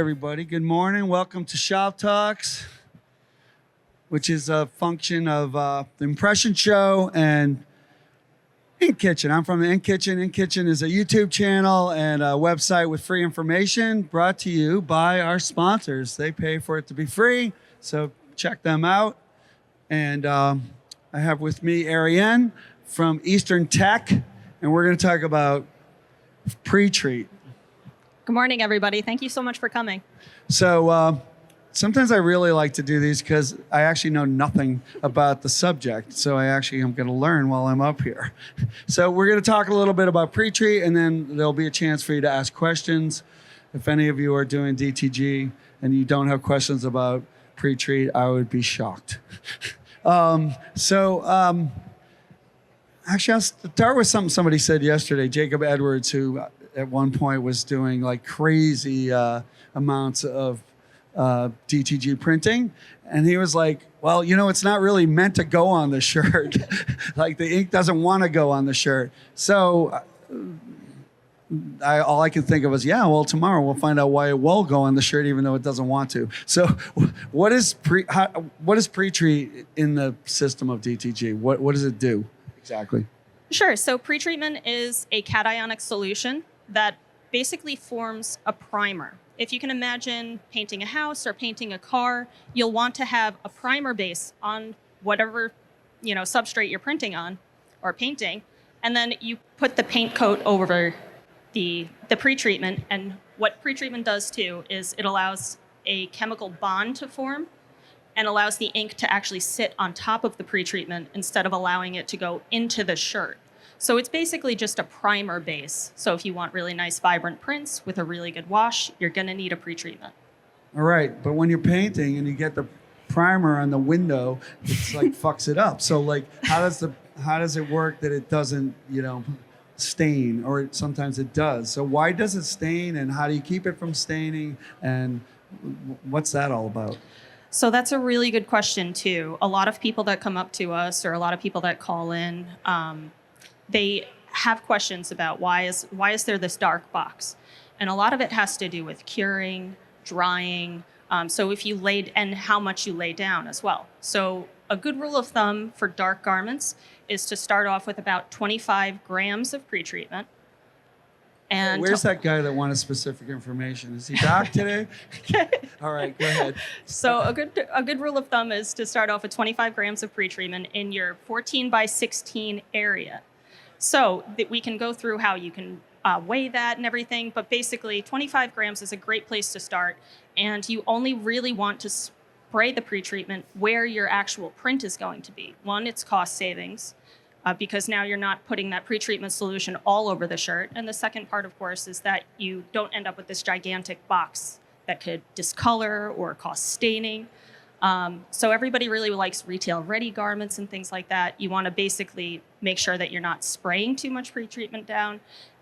everybody. Good morning. Welcome to Shop Talks, which is a function of the Impression Show and In Kitchen. I'm from the In Kitchen. In Kitchen is a YouTube channel and a website with free information brought to you by our sponsors. They pay for it to be free, so check them out. And I have with me Erienne from Eastern Tech, and we're going to talk about pre-treat. Good morning, everybody. Thank you so much for coming. So sometimes I really like to do these because I actually know nothing about the subject. So I'm going to learn while I'm up here. So we're going to talk a little bit about pre-treat, and then there'll be a chance for you to ask questions. If any of you are doing DTG and you don't have questions about pre-treat, I would be shocked. Actually, I'll start with something somebody said yesterday, Jacob Edwards, who at one point was doing like crazy amounts of DTG printing. And he was like, well, you know, it's not really meant to go on the shirt. Like the ink doesn't want to go on the shirt. So all I can think of is, yeah, well, tomorrow we'll find out why it will go on the shirt even though it doesn't want to. So what is pre-treat in the system of DTG? What does it do exactly? Sure. So pretreatment is a cationic solution that basically forms a primer. If you can imagine painting a house or painting a car, you'll want to have a primer base on whatever, substrate you're printing on or painting, and then you put the paint coat over the pretreatment. And what pretreatment does too is it allows a chemical bond to form and allows the ink to actually sit on top of the pretreatment instead of allowing it to go into the shirt. So it's basically just a primer base. So if you want really nice, vibrant prints with a really good wash, you're going to need a pretreatment. All right, but when you're painting and you get the primer on the window, it's like fucks it up. So like, how does it work that it doesn't, stain, or sometimes it does? So why does it stain, and how do you keep it from staining, and what's that all about? So that's a really good question too. A lot of people that come up to us, or a lot of people that call in, they have questions about why is there this dark box? And a lot of it has to do with curing, drying, so if you laid, and how much you lay down as well. So a good rule of thumb for dark garments is to start off with about 25 grams of pretreatment. And where's that guy that wanted specific information? Is he doc today? All right, go ahead. So a good rule of thumb is to start off with 25 grams of pretreatment in your 14 by 16 area. So that we can go through how you can weigh that and everything, but basically 25 grams is a great place to start, and you only really want to spray the pretreatment where your actual print is going to be. One, it's cost savings, because now you're not putting that pretreatment solution all over the shirt, and the second part, of course, is that you don't end up with this gigantic box that could discolor or cause staining. So everybody really likes retail ready garments and things like that. You want to basically make sure that you're not spraying too much pretreatment down.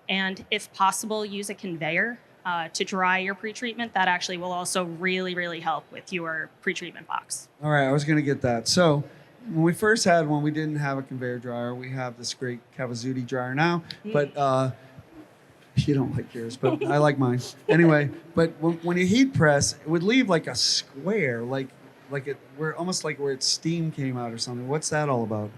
And if possible, use a conveyor to dry your pretreatment. That actually will also really, really help with your pretreatment box. All right, I was going to get that. So when we first had one, we didn't have a conveyor dryer. We have this great Kawazuti dryer now, but you don't like yours, but I like mine. Anyway, but when you heat press, it would leave like a square, almost like where its steam came out or something. What's that all about?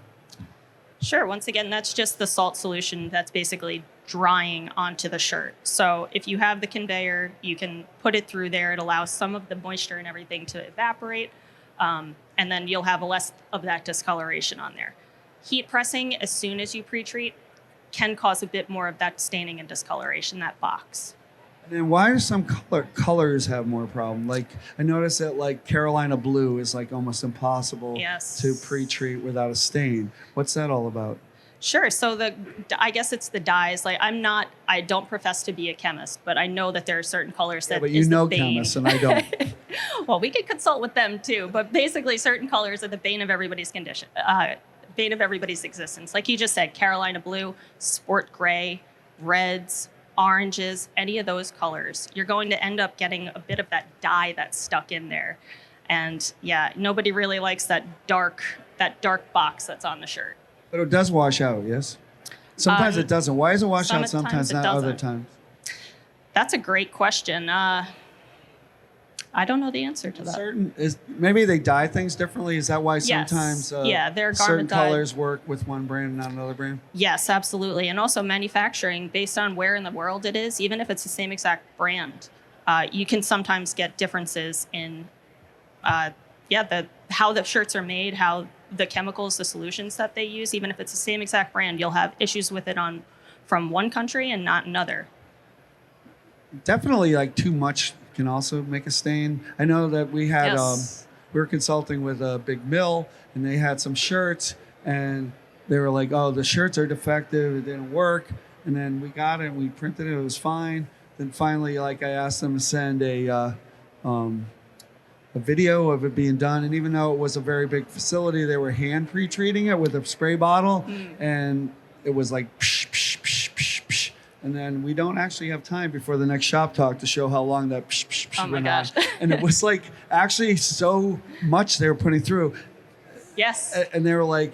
Sure. Once again, that's just the salt solution that's basically drying onto the shirt. So if you have the conveyor, you can put it through there. It allows some of the moisture and everything to evaporate, and then you'll have less of that discoloration on there. Heat pressing as soon as you pre-treat can cause a bit more of that staining and discoloration, that box. And why do some colors have more problem? Like I noticed that like Carolina blue is like almost impossible to pre-treat without a stain. What's that all about? Sure. So I guess it's the dyes. Like I don't profess to be a chemist, but I know that there are certain colors that but you know chemists and I don't. Well, we could consult with them too, but basically certain colors are the bane of everybody's bane of everybody's existence. Like you just said, Carolina blue, sport gray, reds, oranges, any of those colors, you're going to end up getting a bit of that dye that's stuck in there. And yeah, nobody really likes that dark box that's on the shirt. But it does wash out, yes? Sometimes it doesn't. Why does it wash out sometimes, not other times? That's a great question. I don't know the answer to that. Certain is maybe they dye things differently. Is that why Yes. sometimes Their certain garment dye. colors work with one brand and not another brand? Yes, absolutely. And also manufacturing, based on where in the world it is, even if it's the same exact brand, you can sometimes get differences in how the shirts are made, how the chemicals, the solutions that they use. Even if it's the same exact brand, you'll have issues with it from one country and not another. Definitely, like too much can also make a stain. I know that we had Yes. we were consulting with a big mill, and they had some shirts, and they were like, "Oh, the shirts are defective. It didn't work." And then we got it, and we printed it. It was fine. Then finally, like I asked them to send a video of it being done, and even though it was a very big facility, they were hand pre-treating it with a spray bottle, and it was like psh, psh, psh, psh, psh. And then we don't actually have time before the next shop talk to show how long that psh, psh, psh Oh my went gosh. on. And it was like actually so much they were putting through. Yes. And they were like,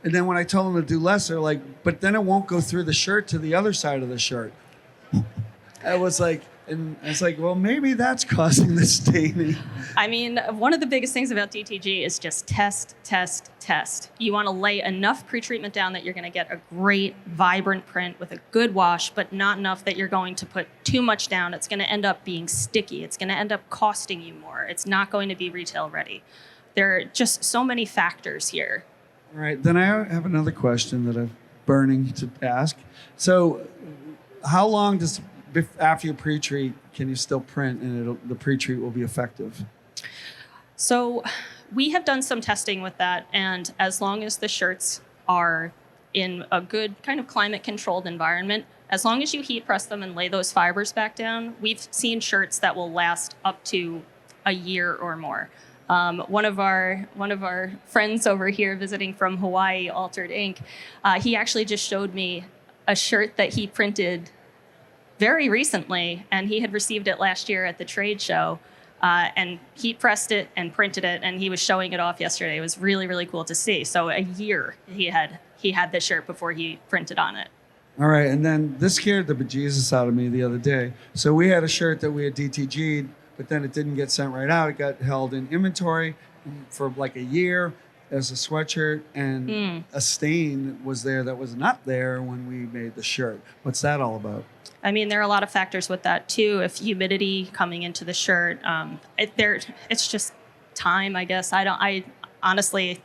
and then when I told them to do less, they're like, but then it won't go through the shirt to the other side of the shirt. I was like, and I was like, well, maybe that's causing the staining. I mean, one of the biggest things about DTG is just test, test, test. You want to lay enough pretreatment down that you're going to get a great, vibrant print with a good wash, but not enough that you're going to put too much down. It's going to end up being sticky. It's going to end up costing you more. It's not going to be retail ready. There are just so many factors here. All right, then I have another question that I'm burning to ask. So, how long does after you pre-treat can you still print and the pre-treat will be effective? So we have done some testing with that, and as long as the shirts are in a good kind of climate-controlled environment, as long as you heat press them and lay those fibers back down, we've seen shirts that will last up to a year or more. One of our friends over here visiting from Hawaii, Altered Ink, he actually just showed me a shirt that he printed very recently, and he had received it last year at the trade show, and heat pressed it and printed it, and he was showing it off yesterday. It was really, really cool to see. So a year he had this shirt before he printed on it. All right, and then this scared the bejesus out of me the other day. So we had a shirt that we had DTG'd, but then it didn't get sent right out. It got held in inventory for like a year as a sweatshirt, and a stain was there that was not there when we made the shirt. What's that all about? I mean, there are a lot of factors with that too. If humidity coming into the shirt, it's just time, I guess. I honestly,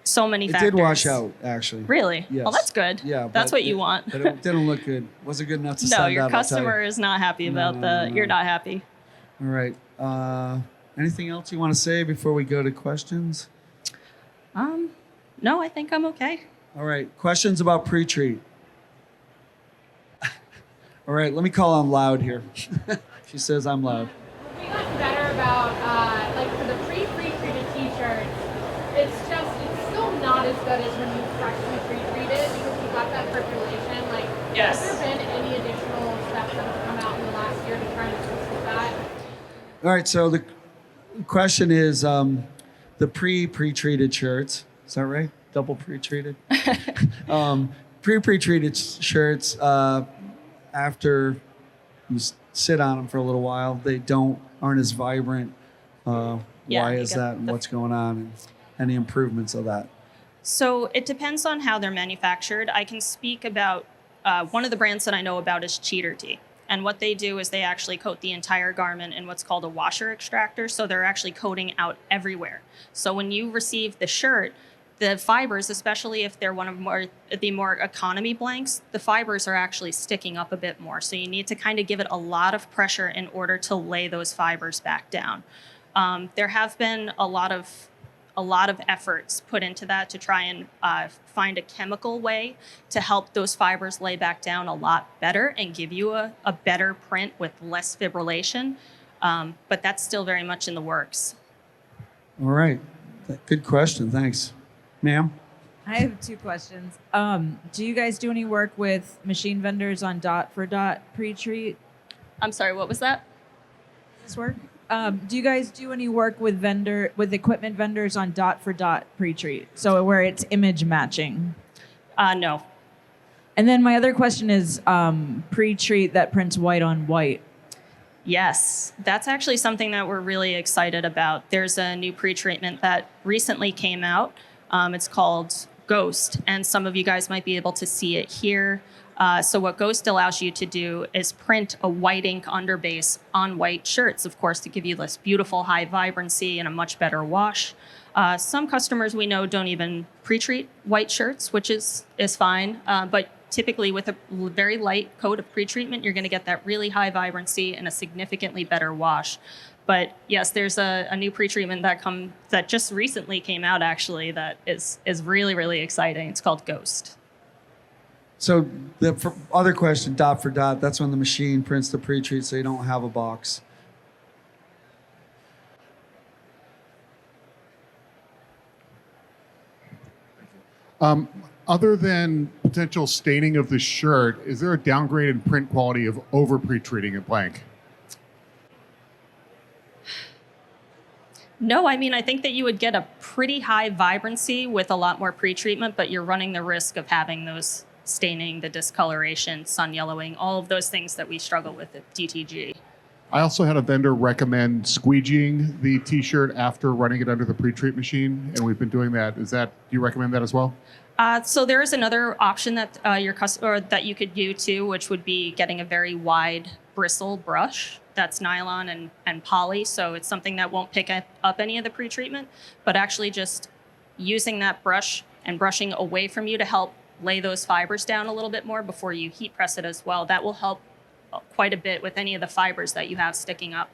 so many factors. It did wash out, actually. Really? Yes. Well, that's good. Yeah, that's what you want. But it didn't look good. Wasn't good enough to send No, out, your I'll tell you. customer is not happy about No. You're not happy. All right. Anything else you want to say before we go to questions? No, I think I'm okay. All right. Questions about pre-treat. All right. Let me call on Loud here. She says I'm loud. We got better about like for the pre-treated t-shirts. It's still not as good as when you freshly pre-treat it because you got that percolation. Like, Yes. has there been any additional steps that have come out in the last year to try and assist with that? All right. So the question is the pre-treated shirts. Is that right? Double pre-treated? Pre-treated shirts, after you sit on them for a little while, they aren't as vibrant. Yeah, Why you is get that, and what's going on, and any improvements of that? So it depends on how they're manufactured. I can speak about one of the brands that I know about is Cheater Tea. And what they do is they actually coat the entire garment in what's called a washer extractor. So they're actually coating out everywhere. So when you receive the shirt, the fibers, especially if they're one of the more economy blanks, the fibers are actually sticking up a bit more. So you need to kind of give it a lot of pressure in order to lay those fibers back down. There have been a lot of efforts put into that to try and find a chemical way to help those fibers lay back down a lot better and give you a better print with less fibrillation. But that's still very much in the works. All right. Good question. Thanks. Ma'am? I have two questions. Do you guys do any work with machine vendors on dot for dot pre-treat? I'm sorry, what was that? This work? Do you guys do any work with equipment vendors on dot for dot pre-treat? So where it's image matching? No. And then my other question is pre-treat that prints white on white. Yes, that's actually something that we're really excited about. There's a new pre-treatment that recently came out. It's called Ghost, and some of you guys might be able to see it here. So what Ghost allows you to do is print a white ink underbase on white shirts, of course, to give you this beautiful high vibrancy and a much better wash. Some customers we know don't even pre-treat white shirts, which is fine, but typically with a very light coat of pre-treatment, you're going to get that really high vibrancy and a significantly better wash. But yes, there's a new pre-treatment that just recently came out actually that is really, really exciting. It's called Ghost. So the other question, dot for dot, that's when the machine prints the pre-treat so you don't have a box. Other than potential staining of the shirt, is there a downgrade in print quality of over pre-treating it blank? No, I mean, I think that you would get a pretty high vibrancy with a lot more pre-treatment, but you're running the risk of having those staining, the discoloration, sun yellowing, all of those things that we struggle with at DTG. I also had a vendor recommend squeegeeing the t-shirt after running it under the pre-treat machine, and we've been doing that. Do you recommend that as well? So there is another option that that you could do too, which would be getting a very wide bristle brush that's nylon and poly. So it's something that won't pick up any of the pre-treatment, but actually just using that brush and brushing away from you to help lay those fibers down a little bit more before you heat press it as well. That will help quite a bit with any of the fibers that you have sticking up.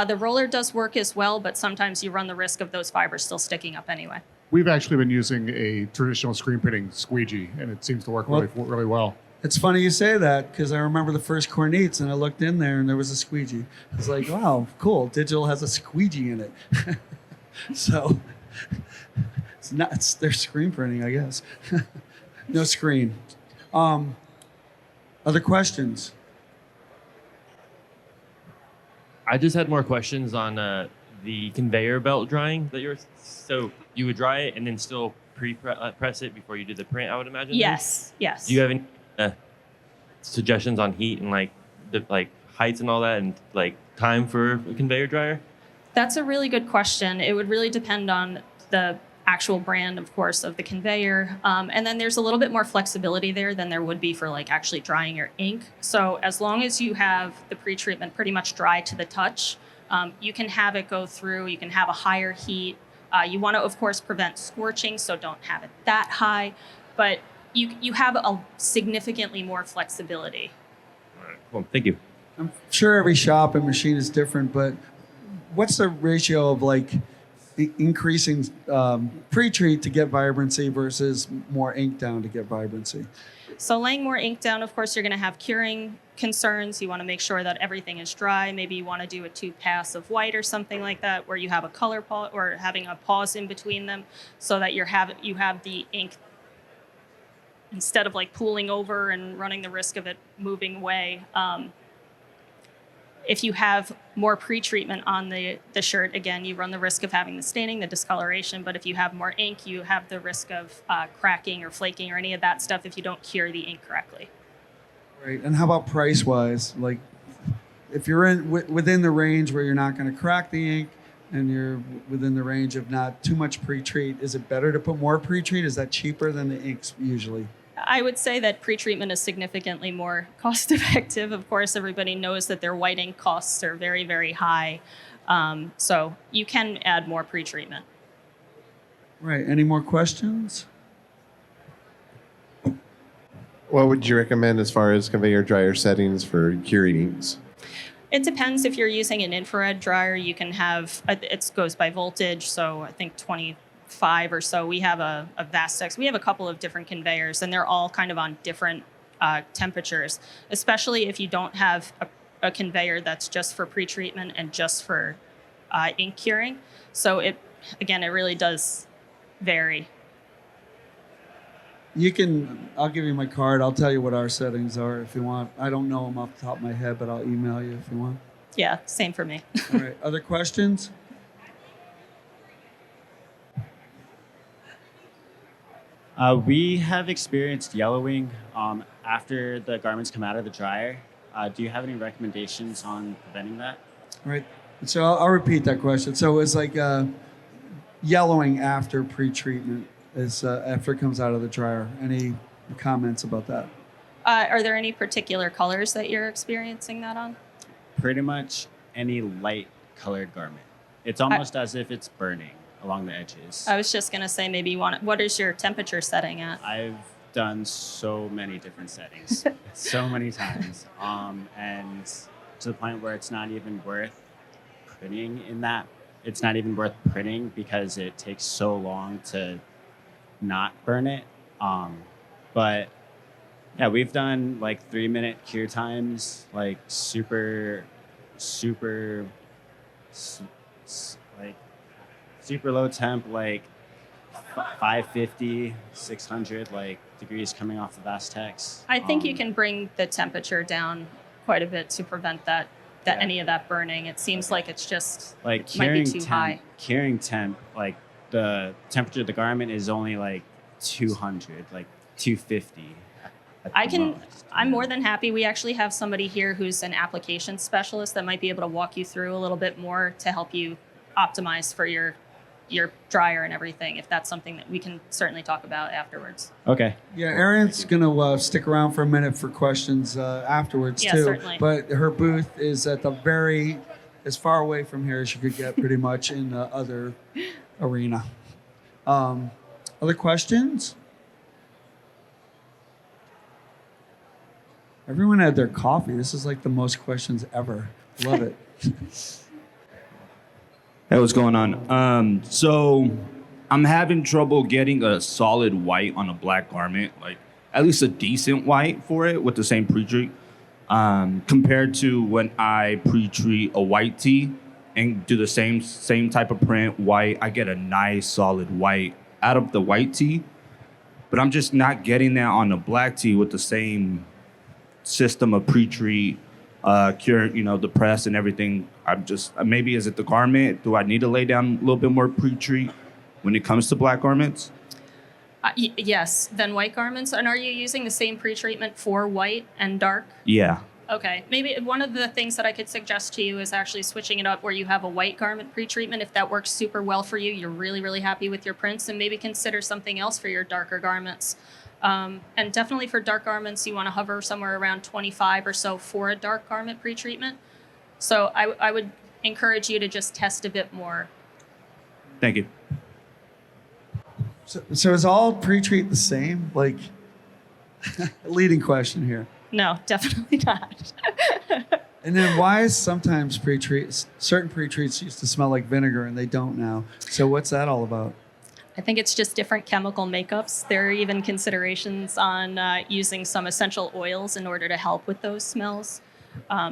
The roller does work as well, but sometimes you run the risk of those fibers still sticking up anyway. We've actually been using a traditional screen printing squeegee, and it seems to work really well. It's funny you say that because I remember the first Cornettes and I looked in there and there was a squeegee. I was like, wow, cool. Digital has a squeegee in it. So they're screen printing, I guess. No screen. Other questions? I just had more questions on the conveyor belt drying that so you would dry it and then still press it before you did the print, I would imagine. Yes, yes. Do you have any suggestions on heat and the heights and all that and time for a conveyor dryer? That's a really good question. It would really depend on the actual brand, of course, of the conveyor. And then there's a little bit more flexibility there than there would be for actually drying your ink. So as long as you have the pre-treatment pretty much dry to the touch, you can have it go through, you can have a higher heat. You want to, of course, prevent scorching, so don't have it that high. But you have a significantly more flexibility. All right, cool. Thank you. I'm sure every shop and machine is different, but what's the ratio of increasing pre-treat to get vibrancy versus more ink down to get vibrancy? So laying more ink down, of course, you're going to have curing concerns. You want to make sure that everything is dry. Maybe you want to do a 2-pass of white or something like that, where you have a color pause or having a pause in between them, so that you have the ink, instead of pooling over and running the risk of it moving away. If you have more pre-treatment on the shirt, again, you run the risk of having the staining, the discoloration. But if you have more ink, you have the risk of cracking or flaking or any of that stuff if you don't cure the ink correctly. Right. And how about price-wise? If you're within the range where you're not going to crack the ink and you're within the range of not too much pre-treat, is it better to put more pre-treat? Is that cheaper than the inks usually? I would say that pre-treatment is significantly more cost-effective. Of course, everybody knows that their white ink costs are very, very high. So you can add more pre-treatment. Right. Any more questions? What would you recommend as far as conveyor dryer settings for curing inks? It depends. If you're using an infrared dryer, you can have, it goes by voltage, so I think 25 or so. We have a Vastex. We have a couple of different conveyors, and they're all kind of on different temperatures, especially if you don't have a conveyor that's just for pre-treatment and just for ink curing. So it really does vary. I'll give you my card. I'll tell you what our settings are if you want. I don't know them off the top of my head, but I'll email you if you want. Yeah, same for me. All right. Other questions? We have experienced yellowing after the garments come out of the dryer. Do you have any recommendations on preventing that? Right. So I'll repeat that question. So it's like yellowing after pre-treatment is after it comes out of the dryer. Any comments about that? Are there any particular colors that you're experiencing that on? Pretty much any light colored garment. It's almost as if it's burning along the edges. I was just going to say maybe you want what is your temperature setting at? I've done so many different settings, so many times, and to the point where it's not even worth printing in that. It's not even worth printing because it takes so long to not burn it. But yeah, we've done like 3-minute cure times, like super low temp, like 550, 600 like degrees coming off the Vastex. I think you can bring the temperature down quite a bit to prevent that Yeah. any of that burning. It seems like it's just Like it might be curing too high. curing temp, like the temperature of the garment is only like 200, like 250. I'm more than happy. We actually have somebody here who's an application specialist that might be able to walk you through a little bit more to help you optimize for your dryer and everything, if that's something that we can certainly talk about afterwards. Okay. Yeah, Erienne's gonna stick around for a minute for questions afterwards Yeah, too. certainly. But her booth is at the very as far away from here as you could get, pretty much in the other arena. Other questions? Everyone had their coffee. This is like the most questions ever. Love it. Hey, what's going on? So I'm having trouble getting a solid white on a black garment, like at least a decent white for it with the same pre-treat, compared to when I pre-treat a white tee and do the same type of print white. I get a nice solid white out of the white tee, but I'm just not getting that on the black tee with the same system of pre-treat, cure, the press and everything. I'm just, maybe is it the garment? Do I need to lay down a little bit more pre-treat when it comes to black garments? Yes, then white garments. And are you using the same pre-treatment for white and dark? Yeah. Okay, maybe one of the things that I could suggest to you is actually switching it up where you have a white garment pre-treatment. If that works super well for you, you're really, really happy with your prints, and maybe consider something else for your darker garments. And definitely for dark garments, you want to hover somewhere around 25 or so for a dark garment pre-treatment. So I would encourage you to just test a bit more. Thank you. So is all pre-treat the same? Like, leading question here. No, definitely not. And then why is sometimes certain pre-treats used to smell like vinegar and they don't now? So what's that all about? I think it's just different chemical makeups. There are even considerations on using some essential oils in order to help with those smells.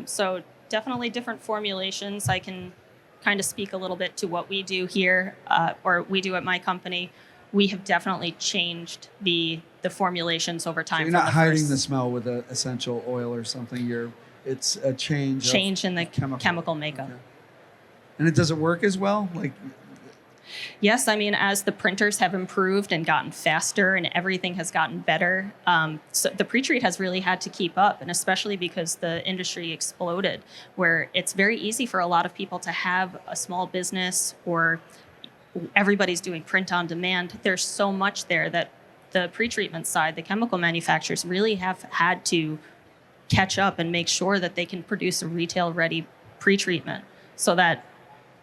So definitely different formulations. I can kind of speak a little bit to what we do here, or we do at my company. We have definitely changed the formulations over time. So you're not hiding the smell with an essential oil or something. It's a change in the chemical. chemical makeup. Okay. And does it work as well? Like, Yes, I mean, as the printers have improved and gotten faster and everything has gotten better, so the pre-treat has really had to keep up, and especially because the industry exploded, where it's very easy for a lot of people to have a small business, or everybody's doing print on demand. There's so much there that the pre-treatment side, the chemical manufacturers really have had to catch up and make sure that they can produce a retail-ready pre-treatment, so that,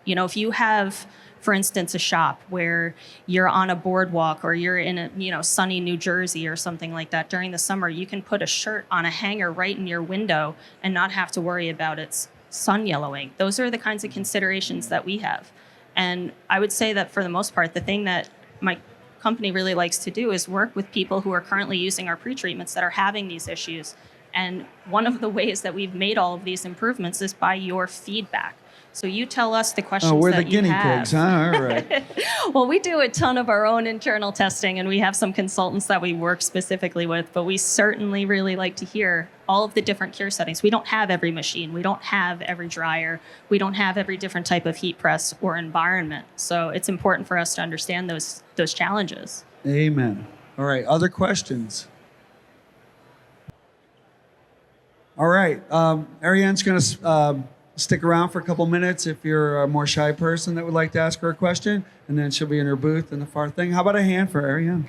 if you have, for instance, a shop where you're on a boardwalk or you're in a sunny New Jersey or something like that during the summer, you can put a shirt on a hanger right in your window and not have to worry about its sun yellowing. Those are the kinds of considerations that we have. And I would say that for the most part, the thing that my company really likes to do is work with people who are currently using our pre-treatments that are having these issues. And one of the ways that we've made all of these improvements is by your feedback. So you tell us the questions we're that the guinea you have. pigs, huh? All right. Well, we do a ton of our own internal testing, and we have some consultants that we work specifically with, but we certainly really like to hear all of the different cure settings. We don't have every machine. We don't have every dryer. We don't have every different type of heat press or environment. So it's important for us to understand those challenges. Amen. All right. Other questions? All right. Erienne's going to stick around for a couple minutes if you're a more shy person that would like to ask her a question, and then she'll be in her booth in the far thing. How about a hand for Erienne?